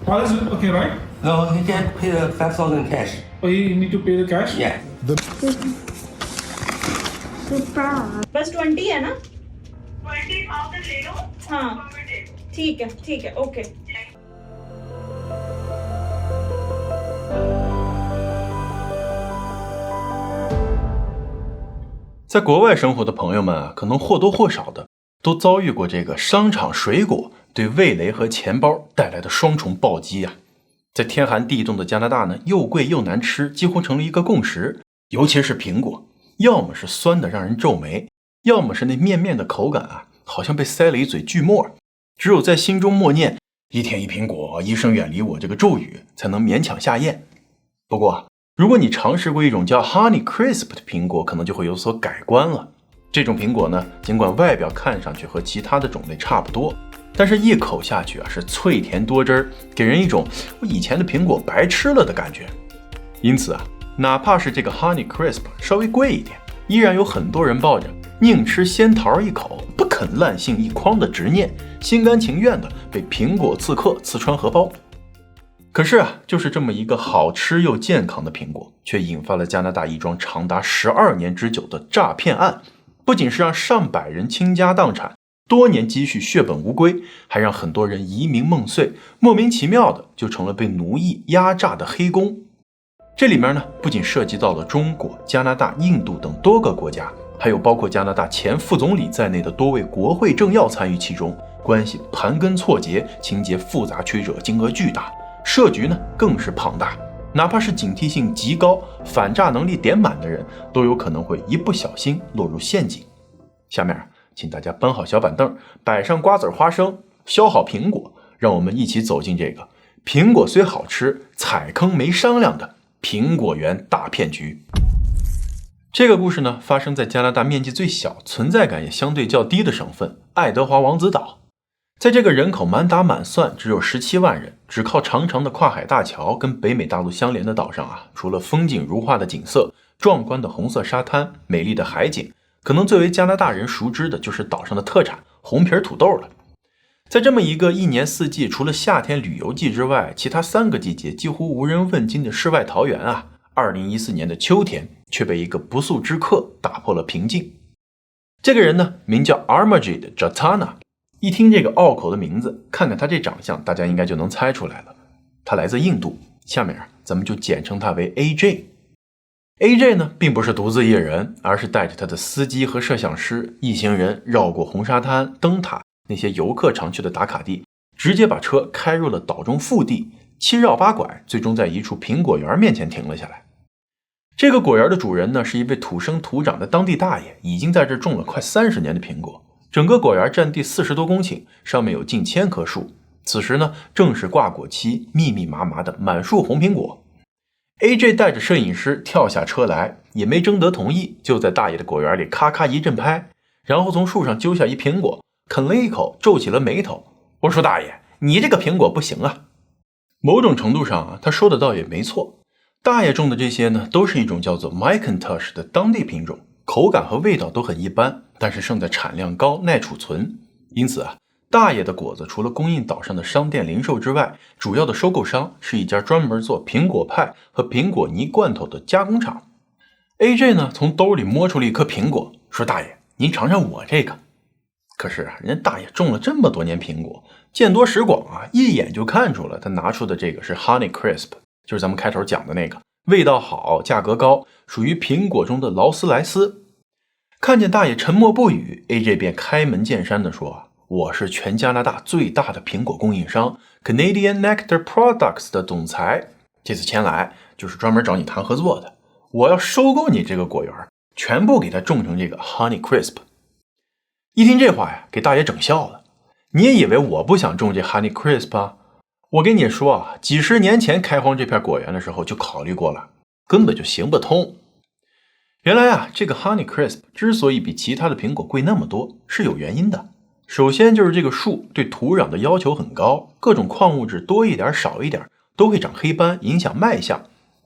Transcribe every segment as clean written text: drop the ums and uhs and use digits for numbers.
Oh, is it okay, right? No, you can't pay the 5,000 cash. Oh, you need to pay the cash? Yeah. बस 20 है ना? 20,000 ले लो। हाँ ठीक है ओके।在国外生活的朋友们啊，可能或多或少的都遭遇过这个商场水果对味蕾和钱包带来的双重暴击啊。在天寒地冻的加拿大呢，又贵又难吃，几乎成了一个共识。尤其是苹果，要么是酸的让人皱眉，要么是那面面的口感啊，好像被塞了一嘴锯末。只有在心中默念一天一苹果，医生远离我这个咒语，才能勉强下咽。不过如果你尝试过一种叫 Honey Crisp 的苹果，可能就会有所改观了。这种苹果呢，尽管外表看上去和其他的种类差不多，但是一口下去啊，是脆甜多汁儿，给人一种我以前的苹果白吃了的感觉。因此啊，哪怕是这个 Honey Crisp 稍微贵一点，依然有很多人抱着宁吃仙桃一口，不肯烂杏一筐的执念，心甘情愿的被苹果刺客刺穿荷包。可是啊，就是这么一个好吃又健康的苹果，却引发了加拿大一桩长达12年之久的诈骗案，不仅是让上百人倾家荡产，多年积蓄血本无归，还让很多人移民梦碎，莫名其妙的就成了被奴役压榨的黑工。这里面呢，不仅涉及到了中国、加拿大、印度等多个国家，还有包括加拿大前副总理在内的多位国会政要参与其中，关系盘根错节，情节复杂曲折，金额巨大，设局呢更是庞大，哪怕是警惕性极高、反诈能力点满的人，都有可能会一不小心落入陷阱。下面请大家搬好小板凳，摆上瓜子花生，削好苹果，让我们一起走进这个苹果虽好吃，踩坑没商量的苹果园大骗局。这个故事呢，发生在加拿大面积最小、存在感也相对较低的省份爱德华王子岛。在这个人口满打满算只有17万人，只靠长长的跨海大桥跟北美大陆相连的岛上啊，除了风景如画的景色、壮观的红色沙滩、美丽的海景，可能最为加拿大人熟知的就是岛上的特产红皮土豆了。在这么一个一年四季除了夏天旅游季之外，其他3个季节几乎无人问津的世外桃源啊，2014年的秋天却被一个不速之客打破了平静。这个人呢，名叫 Armajid Jatana。一听这个拗口的名字，看看他这长相，大家应该就能猜出来了。他来自印度，下面咱们就简称他为 AJ。AJ 呢，并不是独自一人，而是带着他的司机和摄像师一行人绕过红沙滩、灯塔那些游客常去的打卡地，直接把车开入了岛中腹地，七绕八拐，最终在一处苹果园面前停了下来。这个果园的主人呢，是一位土生土长的当地大爷，已经在这种了快30年的苹果。整个果园占地40多公顷，上面有近1000棵树。此时呢，正是挂果期，密密麻麻的满树红苹果。AJ 带着摄影师跳下车来，也没征得同意，就在大爷的果园里咔咔一阵拍，然后从树上揪下一苹果，啃了一口，皱起了眉头。我说大爷，你这个苹果不行啊。某种程度上啊，他说的倒也没错。大爷种的这些呢，都是一种叫做 McIntosh 的当地品种，口感和味道都很一般，但是胜在产量高、耐储存。因此啊，大爷的果子除了供应岛上的商店零售之外，主要的收购商是一家专门做苹果派和苹果泥罐头的加工厂。AJ 呢，从兜里摸出了一颗苹果，说大爷，您尝尝我这个。可是人家大爷种了这么多年苹果，见多识广啊，一眼就看出了他拿出的这个是 Honey Crisp， 就是咱们开头讲的那个，味道好，价格高，属于苹果中的劳斯莱斯。看见大爷沉默不语， AJ 便开门见山地说，我是全加拿大最大的苹果供应商 Canadian Nectar Products 的总裁，这次前来就是专门找你谈合作的，我要收购你这个果园，全部给它种成这个 Honey Crisp。 一听这话呀，给大爷整笑了，你也以为我不想种这 Honey Crisp 啊？我跟你说啊，几十年前开荒这片果园的时候就考虑过了，根本就行不通。原来啊，这个 Honey Crisp 之所以比其他的苹果贵那么多，是有原因的。首先就是这个树对土壤的要求很高，各种矿物质多一点少一点都会长黑斑，影响卖相。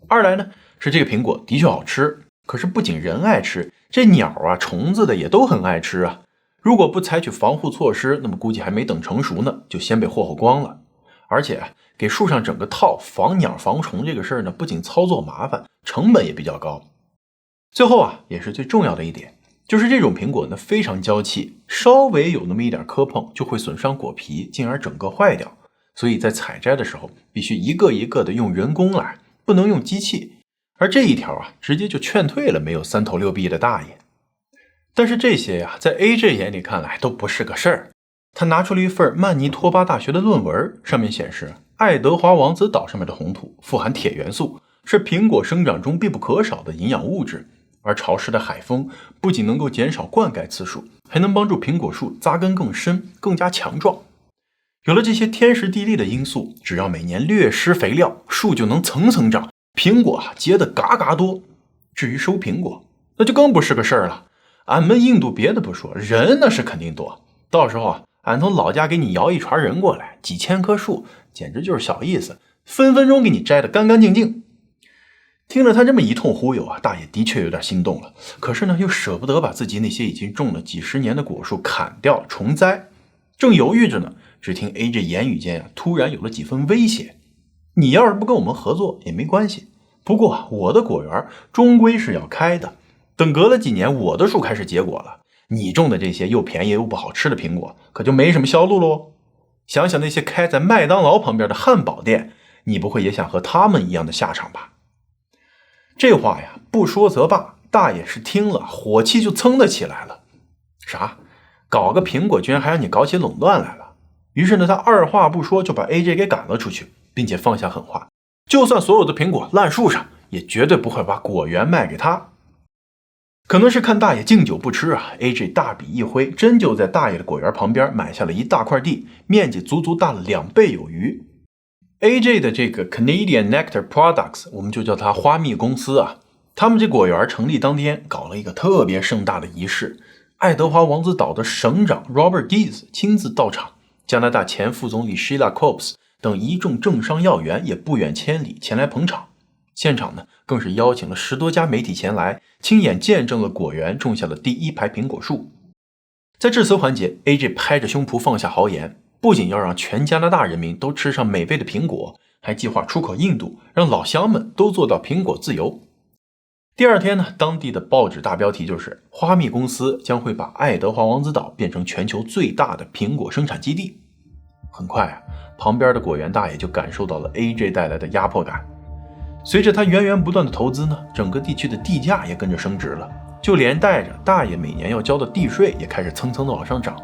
二来呢，是这个苹果的确好吃，可是不仅人爱吃，这鸟啊、虫子的也都很爱吃啊。如果不采取防护措施，那么估计还没等成熟呢，就先被霍霍光了。而且给树上整个套防鸟防虫这个事儿呢，不仅操作麻烦，成本也比较高。最后也是最重要的一点，就是这种苹果呢非常娇气，稍微有那么一点磕碰就会损伤果皮，进而整个坏掉。所以在采摘的时候必须一个一个的用人工来，不能用机器。而这一条直接就劝退了没有三头六臂的大爷。但是这些在 AJ 眼里看来都不是个事儿。他拿出了一份曼尼托巴大学的论文，上面显示爱德华王子岛上面的红土富含铁元素，是苹果生长中必不可少的营养物质。而潮湿的海风不仅能够减少灌溉次数，还能帮助苹果树扎根更深，更加强壮。有了这些天时地利的因素，只要每年略施肥料，树就能层层长，苹果结得嘎嘎多。至于收苹果，那就更不是个事儿了。俺们印度别的不说，人那是肯定多。到时候俺从老家给你摇一船人过来，几千棵树，简直就是小意思，分分钟给你摘得干干净净。听了他这么一通忽悠大爷的确有点心动了，可是呢又舍不得把自己那些已经种了几十年的果树砍掉重栽。正犹豫着呢，只听 AJ 言语间突然有了几分威胁：你要是不跟我们合作也没关系，不过我的果园终归是要开的，等隔了几年我的树开始结果了，你种的这些又便宜又不好吃的苹果可就没什么销路喽。想想那些开在麦当劳旁边的汉堡店，你不会也想和他们一样的下场吧？这话不说则罢，大爷是听了火气就蹭的起来了。啥？搞个苹果居然还让你搞起垄断来了？于是呢，他二话不说就把 AJ 给赶了出去，并且放下狠话，就算所有的苹果烂树上，也绝对不会把果园卖给他。可能是看大爷敬酒不吃，AJ 大笔一挥，真就在大爷的果园旁边买下了一大块地，面积足足大了2倍有余。AJ 的这个 Canadian Nectar Products， 我们就叫它花蜜公司他们这果园成立当天搞了一个特别盛大的仪式，爱德华王子岛的省长 Robert Dees 亲自到场，加拿大前副总理 Sheila Copes 等一众政商要员也不远千里前来捧场。现场呢，更是邀请了10多家媒体前来，亲眼见证了果园种下了第一排苹果树。在致辞环节， AJ 拍着胸脯放下豪言，不仅要让全加拿大人民都吃上美味的苹果，还计划出口印度，让老乡们都做到苹果自由。第二天呢，当地的报纸大标题就是花蜜公司将会把爱德华王子岛变成全球最大的苹果生产基地。很快旁边的果园大爷就感受到了 AJ 带来的压迫感。随着他源源不断的投资呢，整个地区的地价也跟着升值了，就连带着大爷每年要交的地税也开始蹭蹭的往上涨。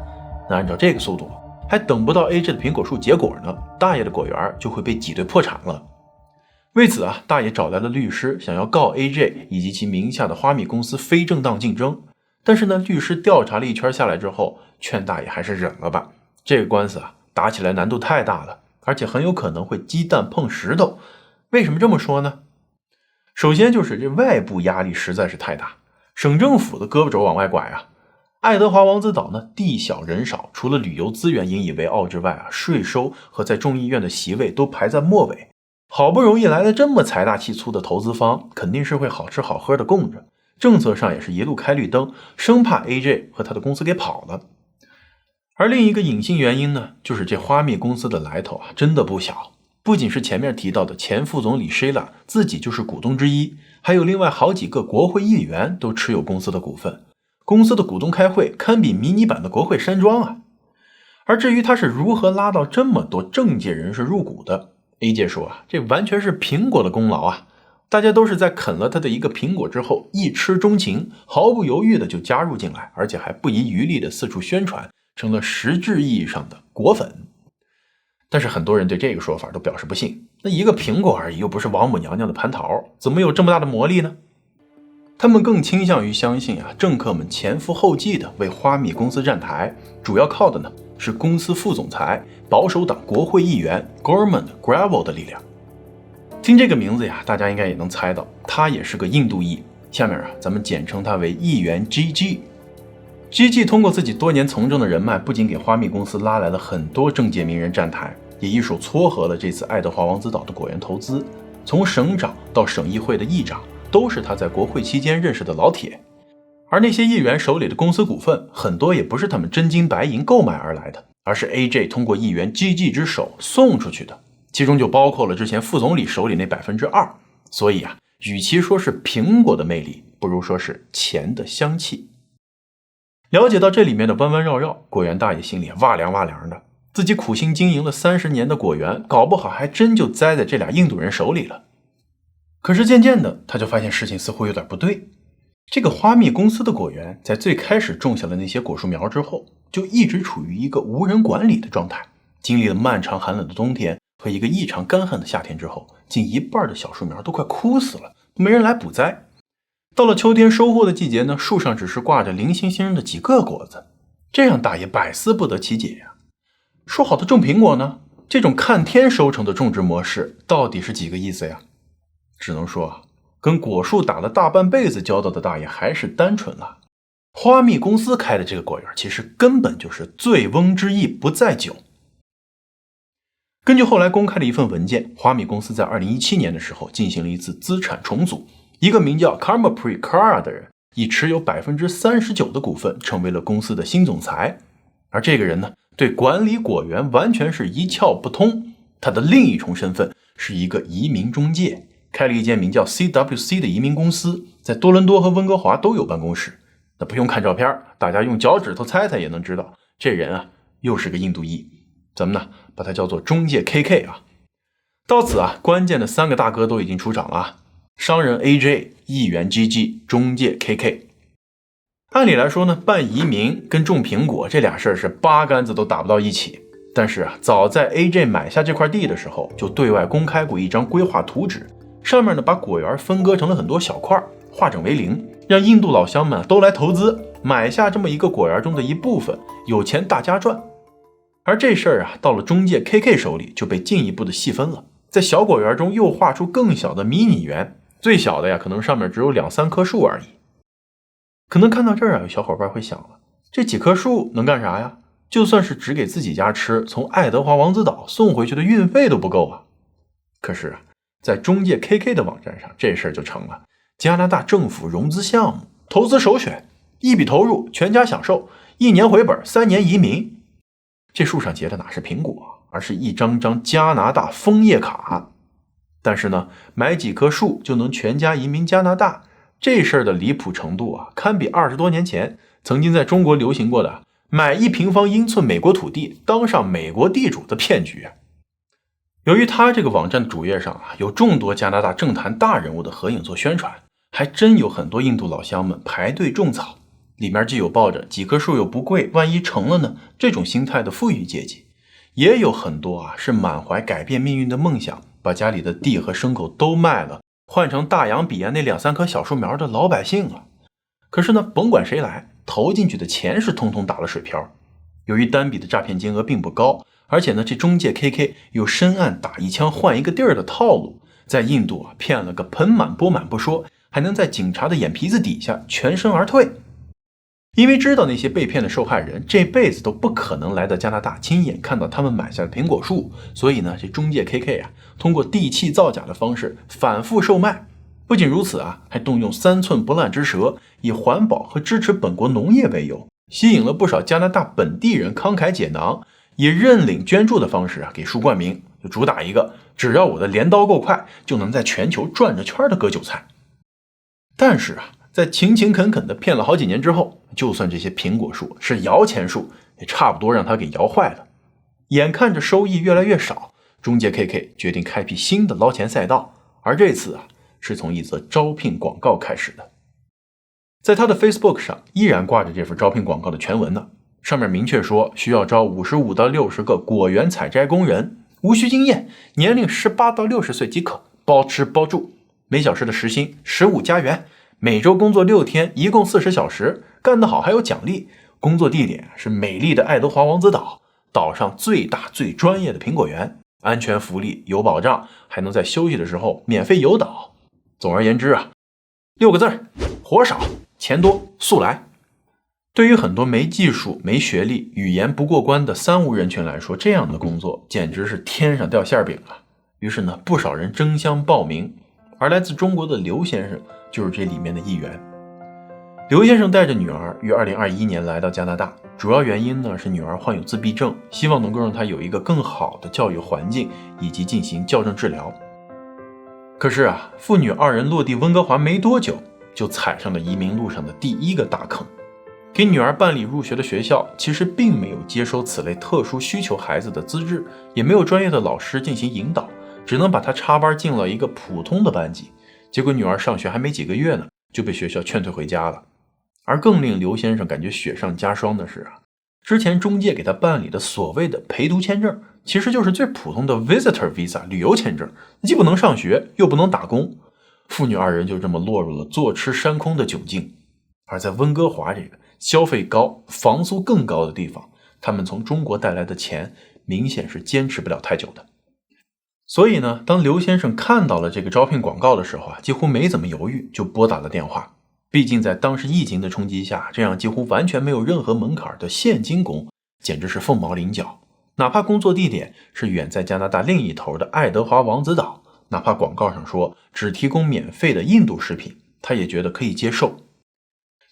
那按照这个速度，还等不到 AJ 的苹果树结果呢，大爷的果园就会被挤兑破产了。为此大爷找来了律师，想要告 AJ 以及其名下的花蜜公司非正当竞争。但是呢，律师调查了一圈下来之后，劝大爷还是忍了吧，这个官司打起来难度太大了，而且很有可能会鸡蛋碰石头。为什么这么说呢？首先就是这外部压力实在是太大，省政府的胳膊肘往外拐爱德华王子岛呢，地小人少，除了旅游资源引以为傲之外税收和在众议院的席位都排在末尾。好不容易来了这么财大气粗的投资方，肯定是会好吃好喝的供着，政策上也是一路开绿灯，生怕 AJ 和他的公司给跑了。而另一个隐性原因呢，就是这花蜜公司的来头真的不小，不仅是前面提到的前副总理 Sheila 自己就是股东之一，还有另外好几个国会议员都持有公司的股份。公司的股东开会堪比迷你版的国会山庄而至于他是如何拉到这么多政界人士入股的， AJ 说这完全是苹果的功劳大家都是在啃了他的一个苹果之后一吃钟情，毫不犹豫的就加入进来，而且还不遗余力的四处宣传，成了实质意义上的果粉。但是很多人对这个说法都表示不信，那一个苹果而已，又不是王母娘娘的蟠桃，怎么有这么大的魔力呢？他们更倾向于相信政客们前赴后继的为花蜜公司站台，主要靠的呢是公司副总裁保守党国会议员 Gorman Gravel 的力量。听这个名字大家应该也能猜到，他也是个印度裔，下面咱们简称他为议员 GG。GG 通过自己多年从政的人脉，不仅给花蜜公司拉来了很多政界名人站台，也一手撮合了这次爱德华王子岛的果园投资，从省长到省议会的议长，都是他在国会期间认识的老铁。而那些议员手里的公司股份，很多也不是他们真金白银购买而来的，而是 AJ 通过议员 GG 之手送出去的，其中就包括了之前副总理手里那 2%。所以啊，与其说是苹果的魅力，不如说是钱的香气。了解到这里面的弯弯绕绕，果园大爷心里哇凉哇凉的，自己苦心经营了30年的果园，搞不好还真就栽在这俩印度人手里了。可是渐渐的，他就发现事情似乎有点不对。这个花蜜公司的果园在最开始种下了那些果树苗之后，就一直处于一个无人管理的状态，经历了漫长寒冷的冬天和一个异常干旱的夏天之后，近一半的小树苗都快枯死了，没人来补栽。到了秋天收获的季节呢，树上只是挂着零星星的几个果子，这让大爷百思不得其解呀。说好的种苹果呢？这种看天收成的种植模式到底是几个意思呀？只能说啊，跟果树打了大半辈子交道的大爷还是单纯了。花蜜公司开的这个果园其实根本就是醉翁之意不在酒。根据后来公开的一份文件，花蜜公司在2017年的时候进行了一次资产重组，一个名叫 Karmapreet Kaur 的人以持有 39% 的股份成为了公司的新总裁。而这个人呢，对管理果园完全是一窍不通，他的另一重身份是一个移民中介，开了一间名叫 CWC 的移民公司，在多伦多和温哥华都有办公室。那不用看照片，大家用脚趾头猜猜也能知道，这人啊又是个印度裔，咱们呢把他叫做中介 KK 啊。到此啊，关键的3个大哥都已经出场了啊，商人 AJ、议员 GG、中介 KK。按理来说呢，办移民跟种苹果这俩事儿是八竿子都打不到一起。但是啊，早在 AJ 买下这块地的时候，就对外公开过一张规划图纸，上面呢把果园分割成了很多小块，化整为零，让印度老乡们都来投资，买下这么一个果园中的一部分，有钱大家赚。而这事儿啊，到了中介 KK 手里就被进一步的细分了，在小果园中又画出更小的迷你园，最小的呀，可能上面只有2-3棵树而已。可能看到这儿啊，有小伙伴会想了，这几棵树能干啥呀？就算是只给自己家吃，从爱德华王子岛送回去的运费都不够啊。可是啊，在中介 KK 的网站上，这事儿就成了加拿大政府融资项目，投资首选，一笔投入，全家享受，1年回本，3年移民。这树上结的哪是苹果，而是一张张加拿大枫叶卡。但是呢，买几棵树就能全家移民加拿大，这事儿的离谱程度啊，堪比20多年前曾经在中国流行过的买1平方英寸美国土地当上美国地主的骗局。由于他这个网站的主页上啊，有众多加拿大政坛大人物的合影做宣传，还真有很多印度老乡们排队种草，里面既有抱着几棵树又不贵，万一成了呢这种心态的富裕阶级，也有很多啊是满怀改变命运的梦想，把家里的地和牲口都卖了，换成大洋彼岸那2-3棵小树苗的老百姓啊。可是呢，甭管谁来，投进去的钱是通通打了水漂。由于单笔的诈骗金额并不高，而且呢，这中介 KK 有深谙打一枪换一个地儿的套路，在印度啊骗了个盆满钵满不说，还能在警察的眼皮子底下全身而退。因为知道那些被骗的受害人这辈子都不可能来到加拿大亲眼看到他们买下的苹果树，所以呢，这中介 KK 啊，通过地契造假的方式反复售卖。不仅如此啊，还动用3寸不烂之舌，以环保和支持本国农业为由，吸引了不少加拿大本地人慷慨解囊，以认领捐助的方式啊给树冠名，就主打一个只要我的镰刀够快，就能在全球转着圈的割韭菜。但是啊，在勤勤恳恳的骗了好几年之后，就算这些苹果树是摇钱树，也差不多让他给摇坏了。眼看着收益越来越少，中介 KK 决定开辟新的捞钱赛道，而这次啊，是从一则招聘广告开始的。在他的 Facebook 上依然挂着这份招聘广告的全文呢，上面明确说需要招55到60个果园采摘工人，无需经验，年龄18到60岁即可，包吃包住，每小时的时薪15加元，每周工作6天，一共40小时，干得好还有奖励。工作地点是美丽的爱德华王子岛，岛上最大最专业的苹果园，安全福利有保障，还能在休息的时候免费游岛。总而言之啊，6个字，活少钱多速来。对于很多没技术没学历语言不过关的三无人群来说，这样的工作简直是天上掉馅饼啊。于是呢，不少人争相报名，而来自中国的刘先生就是这里面的一员。刘先生带着女儿于2021年来到加拿大，主要原因呢是女儿患有自闭症，希望能够让她有一个更好的教育环境以及进行矫正治疗。可是啊，父女二人落地温哥华没多久，就踩上了移民路上的第一个大坑。给女儿办理入学的学校其实并没有接收此类特殊需求孩子的资质，也没有专业的老师进行引导，只能把她插班进了一个普通的班级。结果女儿上学还没几个月呢，就被学校劝退回家了。而更令刘先生感觉雪上加霜的是啊，之前中介给他办理的所谓的陪读签证，其实就是最普通的 visitor visa 旅游签证，既不能上学又不能打工，父女二人就这么落入了坐吃山空的窘境。而在温哥华这个消费高、房租更高的地方，他们从中国带来的钱明显是坚持不了太久的。所以呢，当刘先生看到了这个招聘广告的时候啊，几乎没怎么犹豫就拨打了电话。毕竟在当时疫情的冲击下，这样几乎完全没有任何门槛的现金工简直是凤毛麟角。哪怕工作地点是远在加拿大另一头的爱德华王子岛，哪怕广告上说只提供免费的印度食品，他也觉得可以接受。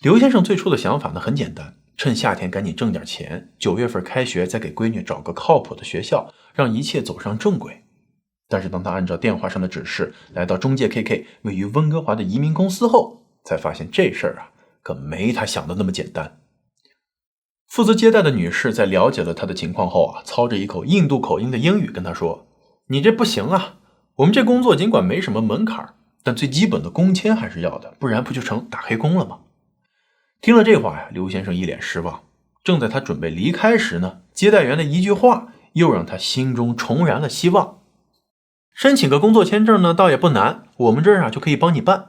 刘先生最初的想法呢很简单，趁夏天赶紧挣点钱，9月份开学再给闺女找个靠谱的学校，让一切走上正轨。但是当他按照电话上的指示来到中介 KK 位于温哥华的移民公司后，才发现这事儿啊可没他想的那么简单。负责接待的女士在了解了他的情况后啊，操着一口印度口音的英语跟他说，你这不行啊，我们这工作尽管没什么门槛，但最基本的工签还是要的，不然不就成打黑工了吗？听了这话呀，刘先生一脸失望。正在他准备离开时呢，接待员的一句话又让他心中重燃了希望。申请个工作签证呢倒也不难，我们这儿啊就可以帮你办。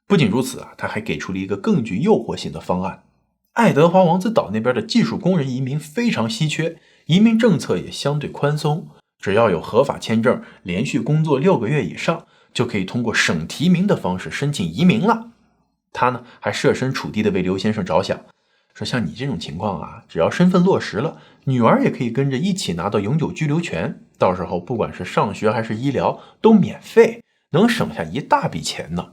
不仅如此啊，他还给出了一个更具诱惑性的方案。爱德华王子岛那边的技术工人移民非常稀缺，移民政策也相对宽松，只要有合法签证，连续工作6个月以上，就可以通过省提名的方式申请移民了。他呢还设身处地的为刘先生着想，说像你这种情况啊，只要身份落实了，女儿也可以跟着一起拿到永久居留权，到时候不管是上学还是医疗都免费，能省下一大笔钱呢。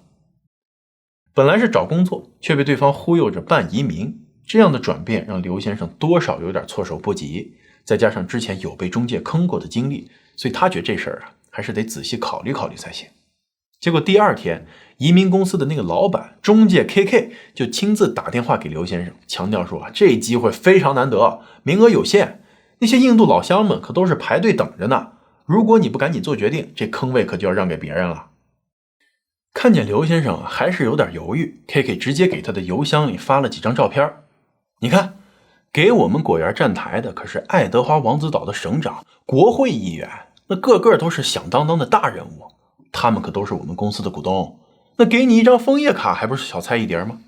本来是找工作，却被对方忽悠着办移民，这样的转变让刘先生多少有点措手不及，再加上之前有被中介坑过的经历，所以他觉得这事儿啊还是得仔细考虑考虑才行。结果第二天，移民公司的那个老板中介 KK 就亲自打电话给刘先生，强调说这机会非常难得，名额有限，那些印度老乡们可都是排队等着呢，如果你不赶紧做决定，这坑位可就要让给别人了。看见刘先生还是有点犹豫， KK 直接给他的邮箱里发了几张照片。你看，给我们果园站台的可是爱德华王子岛的省长、国会议员，那个个都是响当当的大人物，他们可都是我们公司的股东，那给你一张枫叶卡还不是小菜一碟吗？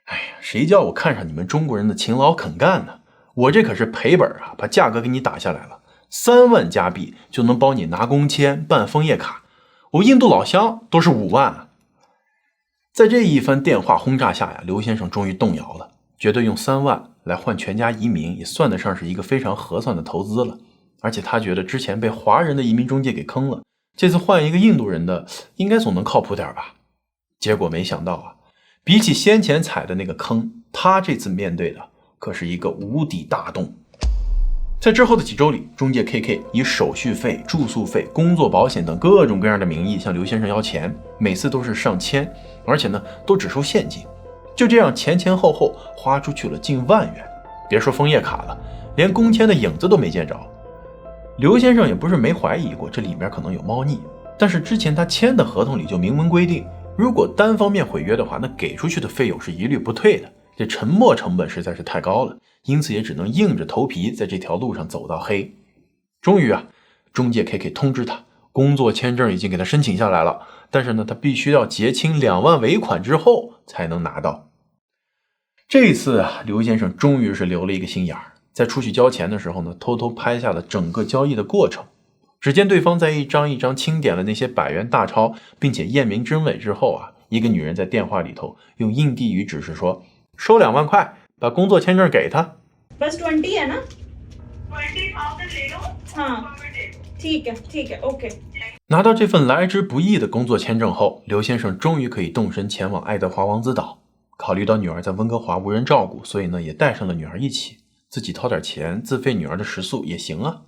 哎呀，谁叫我看上你们中国人的勤劳肯干呢？我这可是赔本啊，把价格给你打下来了，3万加币就能帮你拿工签办枫叶卡，我印度老乡都是5万啊。在这一番电话轰炸下呀，刘先生终于动摇了，觉得用3万来换全家移民也算得上是一个非常合算的投资了。而且他觉得之前被华人的移民中介给坑了，这次换一个印度人的应该总能靠谱点吧。结果没想到啊，比起先前踩的那个坑，他这次面对的可是一个无底大洞。在之后的几周里，中介 KK 以手续费、住宿费、工作保险等各种各样的名义向刘先生要钱，每次都是上千，而且呢都只收现金。就这样前前后后花出去了近1万元，别说枫叶卡了，连工签的影子都没见着。刘先生也不是没怀疑过这里面可能有猫腻，但是之前他签的合同里就明文规定，如果单方面毁约的话，那给出去的费用是一律不退的，这沉没成本实在是太高了，因此也只能硬着头皮在这条路上走到黑。终于啊，中介 KK 通知他，工作签证已经给他申请下来了，但是呢，他必须要结清2万尾款之后才能拿到。这一次啊，刘先生终于是留了一个心眼儿，在出去交钱的时候呢，偷偷拍下了整个交易的过程。只见对方在一张一张清点了那些100元大钞，并且验明真伪之后啊，一个女人在电话里头用印地语指示说，收2万块，把工作签证给他。बस 20 है ना? 20,000 ले लो। हाँ, ठीक है, OK。拿到这份来之不易的工作签证后，刘先生终于可以动身前往爱德华王子岛。考虑到女儿在温哥华无人照顾，所以呢也带上了女儿一起，自己掏点钱自费女儿的食宿也行啊。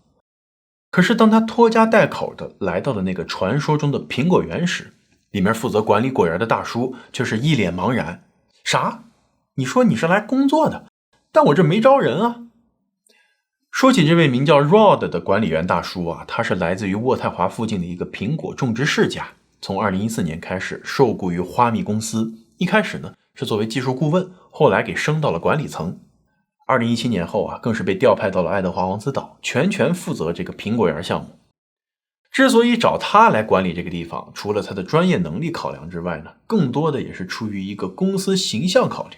可是当他拖家带口的来到了那个传说中的苹果园时，里面负责管理果园的大叔却是一脸茫然。啥？你说你是来工作的，但我这没招人啊。说起这位名叫 Rod 的管理员大叔啊，他是来自于渥太华附近的一个苹果种植世家，从2014年开始受雇于花蜜公司，一开始呢是作为技术顾问，后来给升到了管理层。2017年后啊，更是被调派到了爱德华王子岛，全权负责这个苹果园项目。之所以找他来管理这个地方，除了他的专业能力考量之外呢，更多的也是出于一个公司形象考虑。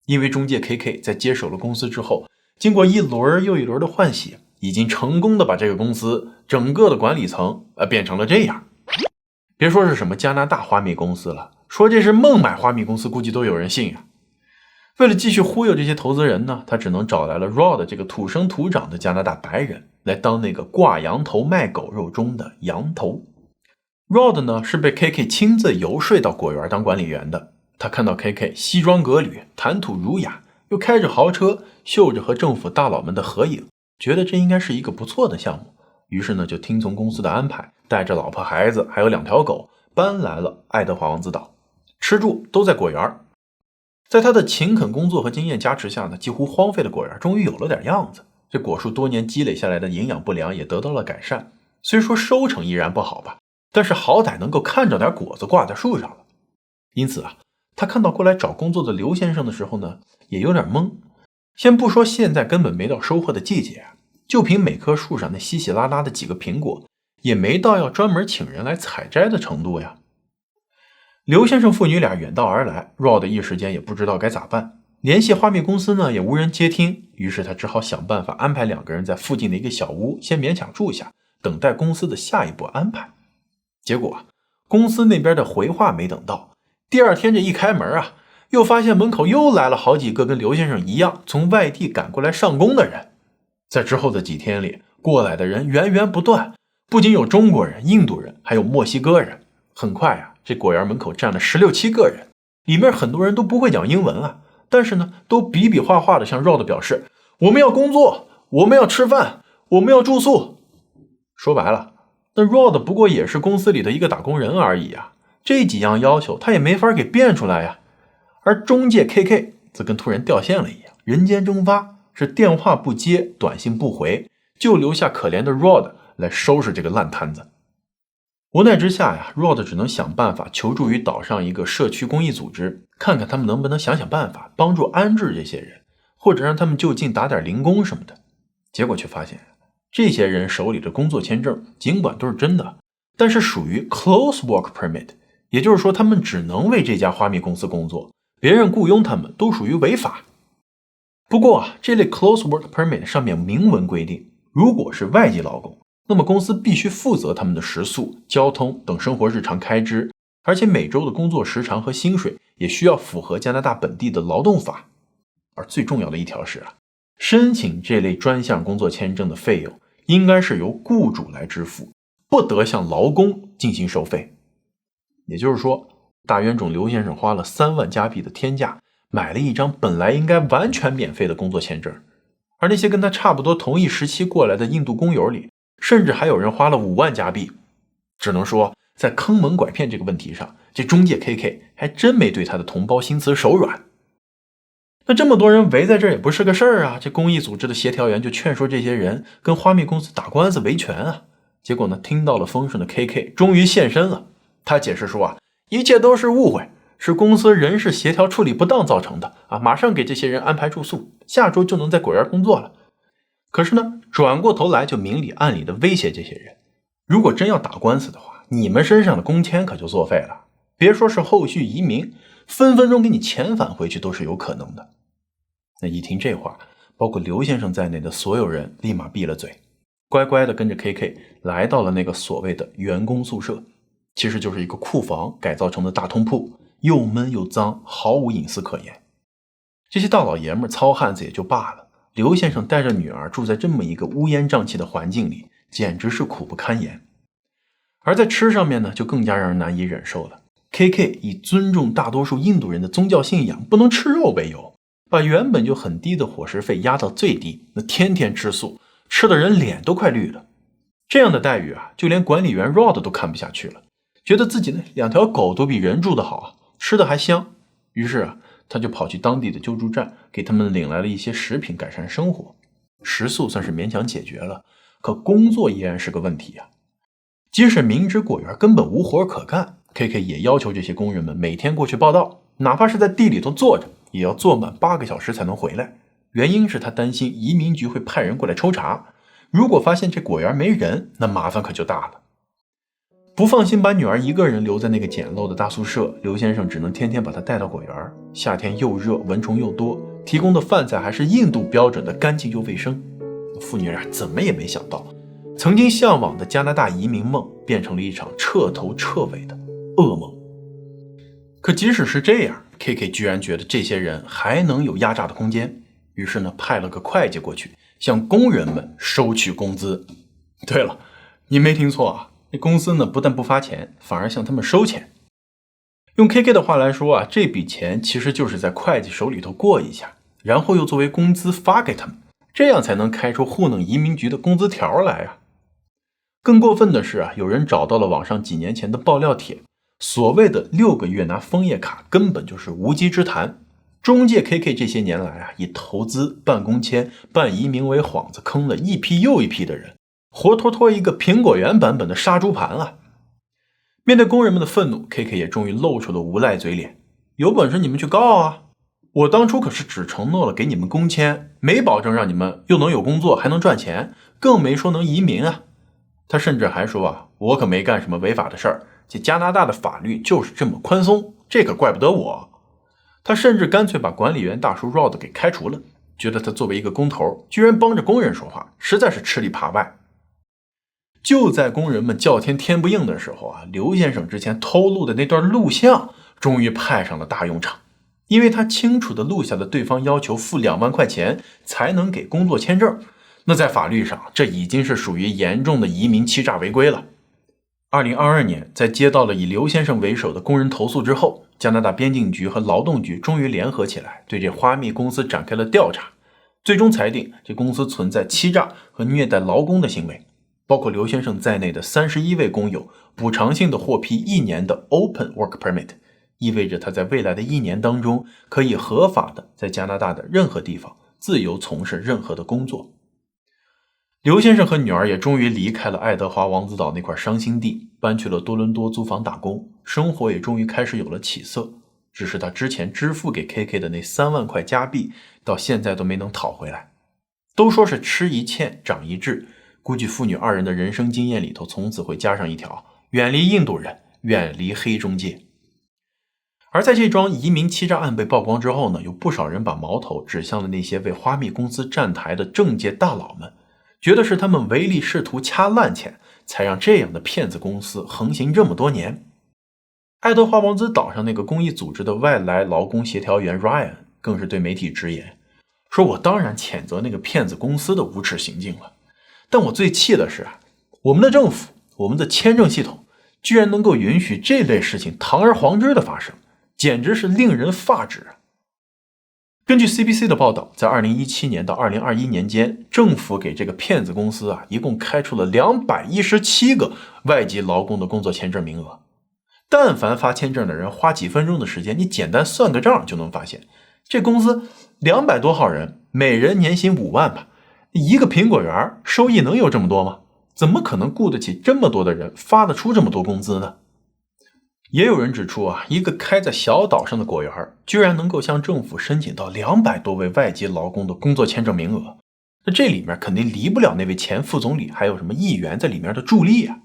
因为中介 KK 在接手了公司之后，经过一轮又一轮的换血，已经成功的把这个公司整个的管理层变成了这样。别说是什么加拿大花蜜公司了，说这是孟买花蜜公司估计都有人信啊。为了继续忽悠这些投资人呢，他只能找来了 Rod 这个土生土长的加拿大白人来当那个挂羊头卖狗肉中的羊头。Rod 呢是被 KK 亲自游说到果园当管理员的。他看到 KK 西装革履，谈吐儒雅，又开着豪车，秀着和政府大佬们的合影，觉得这应该是一个不错的项目，于是呢就听从公司的安排，带着老婆孩子还有2条狗搬来了爱德华王子岛，吃住都在果园。在他的勤恳工作和经验加持下呢，几乎荒废的果园终于有了点样子，这果树多年积累下来的营养不良也得到了改善，虽说收成依然不好吧，但是好歹能够看着点果子挂在树上了。因此啊，他看到过来找工作的刘先生的时候呢，也有点懵。先不说现在根本没到收获的季节，就凭每棵树上那稀稀拉拉的几个苹果，也没到要专门请人来采摘的程度呀。刘先生父女俩远道而来， Rod 一时间也不知道该咋办，联系花蜜公司呢也无人接听，于是他只好想办法安排2个人在附近的一个小屋先勉强住下，等待公司的下一步安排。结果公司那边的回话没等到，第二天这一开门啊，又发现门口又来了好几个跟刘先生一样从外地赶过来上工的人。在之后的几天里，过来的人源源不断，不仅有中国人、印度人，还有墨西哥人。很快啊，这果园门口站了16、17个人，里面很多人都不会讲英文啊，但是呢，都比比划划的向 Rod 表示，我们要工作，我们要吃饭，我们要住宿。说白了，那 Rod 不过也是公司里的一个打工人而已啊，这几样要求他也没法给变出来呀。而中介 KK 则跟突然掉线了一样，人间蒸发，是电话不接，短信不回，就留下可怜的 Rod 来收拾这个烂摊子。无奈之下呀， Rod 只能想办法求助于岛上一个社区公益组织，看看他们能不能想想办法帮助安置这些人，或者让他们就近打点零工什么的。结果却发现，这些人手里的工作签证尽管都是真的，但是属于 close work permit， 也就是说他们只能为这家花蜜公司工作，别人雇佣他们都属于违法。不过啊，这类 close work permit 上面明文规定，如果是外籍劳工，那么公司必须负责他们的食宿、交通等生活日常开支，而且每周的工作时长和薪水也需要符合加拿大本地的劳动法。而最重要的一条是啊，申请这类专项工作签证的费用应该是由雇主来支付，不得向劳工进行收费。也就是说，大冤种刘先生花了3万加币的天价买了一张本来应该完全免费的工作签证，而那些跟他差不多同一时期过来的印度工友里，甚至还有人花了5万加币。只能说在坑蒙拐骗这个问题上，这中介 KK 还真没对他的同胞心慈手软。那这么多人围在这儿也不是个事儿啊，这公益组织的协调员就劝说这些人跟花蜜公司打官司维权啊。结果呢，听到了风声的 KK 终于现身了。他解释说啊，一切都是误会，是公司人事协调处理不当造成的啊，马上给这些人安排住宿，下周就能在果园工作了。可是呢，转过头来就明里暗里的威胁这些人，如果真要打官司的话，你们身上的工签可就作废了，别说是后续移民，分分钟给你遣返回去都是有可能的。那一听这话，包括刘先生在内的所有人立马闭了嘴，乖乖的跟着 KK 来到了那个所谓的员工宿舍，其实就是一个库房改造成的大通铺，又闷又脏，毫无隐私可言。这些大老爷们糙汉子也就罢了，刘先生带着女儿住在这么一个乌烟瘴气的环境里，简直是苦不堪言。而在吃上面呢，就更加让人难以忍受了。KK 以尊重大多数印度人的宗教信仰，不能吃肉为由，把原本就很低的伙食费压到最低，那天天吃素，吃的人脸都快绿了。这样的待遇啊，就连管理员 Rod 都看不下去了，觉得自己那2条狗都比人住得好啊，吃的还香。于是啊，他就跑去当地的救助站，给他们领来了一些食品，改善生活。食宿算是勉强解决了，可工作依然是个问题啊。即使明知果园根本无活可干， KK 也要求这些工人们每天过去报到，哪怕是在地里头坐着，也要坐满8个小时才能回来。原因是他担心移民局会派人过来抽查，如果发现这果园没人，那麻烦可就大了。不放心把女儿一个人留在那个简陋的大宿舍，刘先生只能天天把她带到果园。夏天又热，蚊虫又多，提供的饭菜还是印度标准的干净又卫生。父女俩怎么也没想到，曾经向往的加拿大移民梦变成了一场彻头彻尾的噩梦。可即使是这样， KK 居然觉得这些人还能有压榨的空间，于是呢，派了个会计过去向工人们收取工资。对了，你没听错啊，这公司呢不但不发钱，反而向他们收钱。用 KK 的话来说啊，这笔钱其实就是在会计手里头过一下，然后又作为工资发给他们，这样才能开出糊弄移民局的工资条来啊。更过分的是啊，有人找到了网上几年前的爆料帖，所谓的6个月拿枫叶卡根本就是无稽之谈。中介 KK 这些年来啊，以投资、办工签、办移民为幌子，坑了一批又一批的人，活脱脱一个苹果园版本的杀猪盘啊！面对工人们的愤怒， KK 也终于露出了无赖嘴脸。有本事你们去告啊！我当初可是只承诺了给你们工签，没保证让你们又能有工作还能赚钱，更没说能移民啊！他甚至还说啊，我可没干什么违法的事儿，这加拿大的法律就是这么宽松，这可怪不得我。他甚至干脆把管理员大叔 Rod 给开除了，觉得他作为一个工头，居然帮着工人说话，实在是吃里扒外。就在工人们叫天天不应的时候啊，刘先生之前偷录的那段录像终于派上了大用场，因为他清楚地录下了对方要求付2万块钱才能给工作签证，那在法律上这已经是属于严重的移民欺诈违规了。2022年，在接到了以刘先生为首的工人投诉之后，加拿大边境局和劳动局终于联合起来，对这花蜜公司展开了调查，最终裁定这公司存在欺诈和虐待劳工的行为，包括刘先生在内的31位工友补偿性的获批1年的 Open Work Permit， 意味着他在未来的1年当中可以合法的在加拿大的任何地方自由从事任何的工作。刘先生和女儿也终于离开了爱德华王子岛那块伤心地，搬去了多伦多租房打工，生活也终于开始有了起色。只是他之前支付给 KK 的那3万块加币，到现在都没能讨回来。都说是吃一堑长一智，估计父女2人的人生经验里头从此会加上一条：远离印度人，远离黑中介。而在这桩移民欺诈案被曝光之后呢，有不少人把矛头指向了那些为花蜜公司站台的政界大佬们，觉得是他们唯利是图掐烂钱，才让这样的骗子公司横行这么多年。爱德华王子岛上那个公益组织的外来劳工协调员 Ryan 更是对媒体直言，说我当然谴责那个骗子公司的无耻行径了，但我最气的是我们的政府，我们的签证系统居然能够允许这类事情堂而皇之的发生，简直是令人发指。根据 CBC 的报道，在2017年到2021年间，政府给这个骗子公司一共开出了217个外籍劳工的工作签证名额。但凡发签证的人花几分钟的时间，你简单算个账就能发现，这公司200多号人，每人年薪5万吧，一个苹果园收益能有这么多吗？怎么可能雇得起这么多的人，发得出这么多工资呢？也有人指出一个开在小岛上的果园居然能够向政府申请到200多位外籍劳工的工作签证名额，那这里面肯定离不了那位前副总理还有什么议员在里面的助力啊。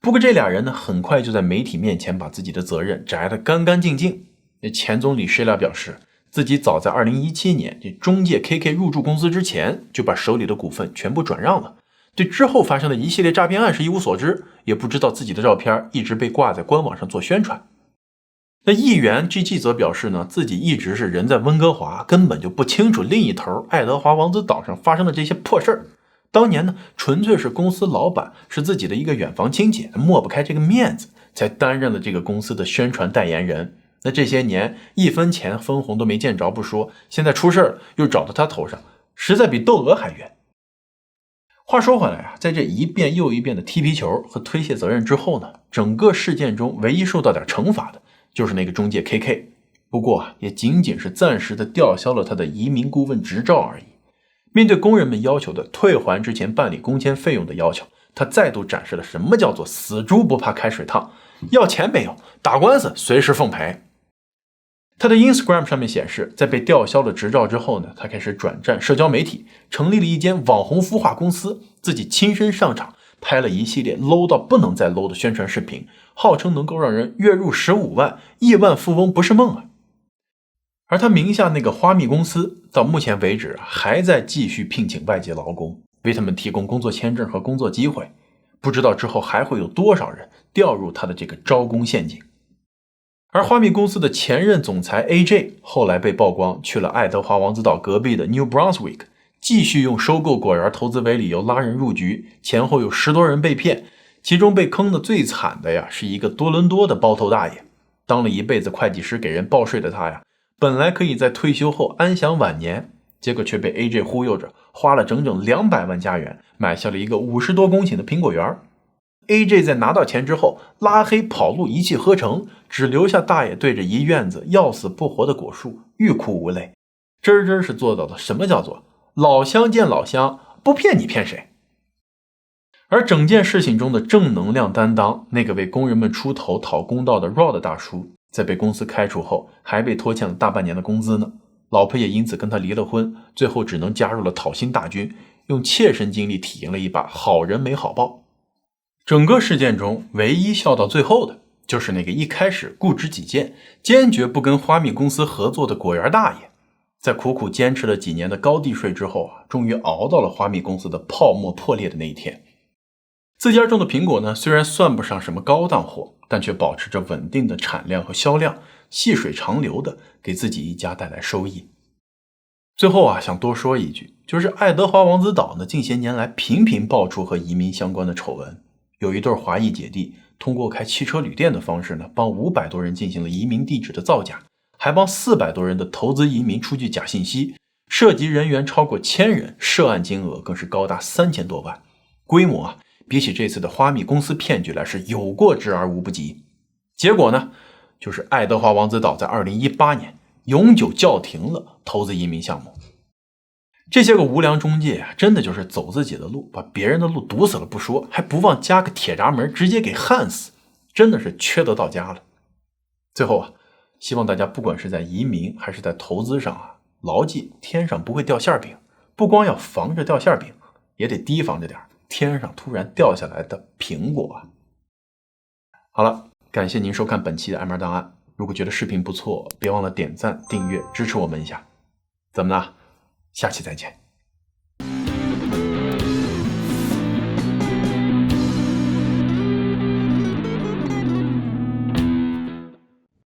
不过这俩人呢，很快就在媒体面前把自己的责任摘得干干净净。那前总理施拉表示，自己早在2017年这中介 KK 入驻公司之前，就把手里的股份全部转让了，对之后发生的一系列诈骗案是一无所知，也不知道自己的照片一直被挂在官网上做宣传。那议员 GG 则表示呢，自己一直是人在温哥华，根本就不清楚另一头爱德华王子岛上发生的这些破事儿。当年呢，纯粹是公司老板是自己的一个远房亲戚，抹不开这个面子，才担任了这个公司的宣传代言人。那这些年1分钱分红都没见着不说，现在出事了又找到他头上，实在比窦娥还冤。话说回来啊，在这一遍又一遍的踢皮球和推卸责任之后呢，整个事件中唯一受到点惩罚的就是那个中介 KK， 不过也仅仅是暂时的吊销了他的移民顾问执照而已。面对工人们要求的退还之前办理工签费用的要求，他再度展示了什么叫做死猪不怕开水烫，要钱没有，打官司随时奉陪。他的 Instagram 上面显示，在被吊销了执照之后呢，他开始转战社交媒体，成立了一间网红孵化公司，自己亲身上场拍了一系列 low 到不能再 low 的宣传视频，号称能够让人月入15万，亿万富翁不是梦啊。而他名下那个花蜜公司到目前为止还在继续聘请外籍劳工，为他们提供工作签证和工作机会，不知道之后还会有多少人掉入他的这个招工陷阱。而花蜜公司的前任总裁 AJ 后来被曝光去了爱德华王子岛隔壁的 New Brunswick， 继续用收购果园投资为理由拉人入局，前后有10多人被骗，其中被坑的最惨的呀是一个多伦多的包头大爷。当了一辈子会计师给人报税的他呀，本来可以在退休后安享晚年，结果却被 AJ 忽悠着，花了整整200万加元买下了一个50多公顷的苹果园。AJ 在拿到钱之后拉黑跑路，一气呵成，只留下大爷对着一院子要死不活的果树欲哭无泪，真是做到了什么叫做老乡见老乡，不骗你骗谁。而整件事情中的正能量担当，那个为工人们出头讨公道的 Rod 大叔，在被公司开除后还被拖欠了大半年的工资呢，老婆也因此跟他离了婚，最后只能加入了讨薪大军，用切身经历体验了一把好人没好报。整个事件中唯一笑到最后的就是那个一开始固执己见，坚决不跟花蜜公司合作的果园大爷，在苦苦坚持了几年的高地税之后终于熬到了花蜜公司的泡沫破裂的那一天。自家种的苹果呢，虽然算不上什么高档货，但却保持着稳定的产量和销量，细水长流的给自己一家带来收益。最后想多说一句，就是爱德华王子岛呢，近些年来频频爆出和移民相关的丑闻。有一对华裔姐弟通过开汽车旅店的方式呢，帮500多人进行了移民地址的造假，还帮400多人的投资移民出具假信息，涉及人员超过1000人，涉案金额更是高达3000多万，规模比起这次的花蜜公司骗局来是有过之而无不及。结果呢，就是爱德华王子岛在2018年永久叫停了投资移民项目。这些个无良中介真的就是走自己的路，把别人的路堵死了不说，还不忘加个铁闸门，直接给焊死，真的是缺德到家了。最后希望大家不管是在移民还是在投资上牢记天上不会掉馅饼，不光要防着掉馅饼，也得提防着点天上突然掉下来的苹果好了，感谢您收看本期的 MR 档案，如果觉得视频不错，别忘了点赞订阅支持我们一下。怎么了？下期再见。